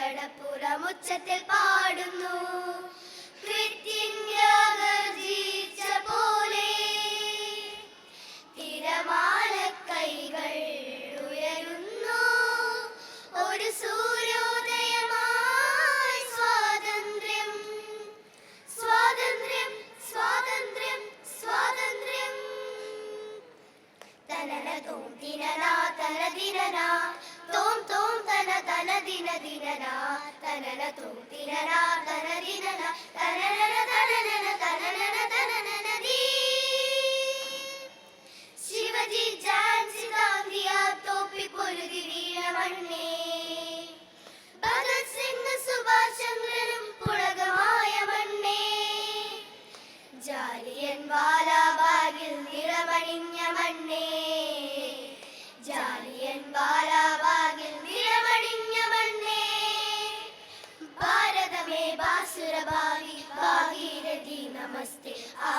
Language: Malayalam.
കടപ്പുറമുച്ചത്തിൽ പാടുന്നു. പോലെ തിരമാല കൈകൾ ഉയരുന്നു. ഒരു സൂര്യോദയമായി സ്വാതന്ത്ര്യം സ്വാതന്ത്ര്യം സ്വാതന്ത്ര്യം സ്വാതന്ത്ര്യം. തനന തോം ദിനനാ തന ദിനനാ തോം തോം തന തന ദിന ദിനനാ തനന തോം ദിനനാ തന ദിനനാ തനനന തനനന തനനന തനനന ദീ. ശിവജി ജാൻസി താങ്ങിയ തോപ്പിപ്പൊരുതി വീണ മണ്ണേ. ഭഗത് സിംഗ് സുഭാഷ് ചന്ദ്രനും പുളകമായ മണ്ണേ. ജാലിയൻ വാലാബാഗിൽ നിറമണിഞ്ഞ മണ്ണേ. ജാലിയൻ വാലാബാഗിൽ നിറമണിഞ്ഞ മണ്ണേ. ഭാരതമേ ബാസുരഭാവി ഭാഗീരഥി നമസ്തേ. ആ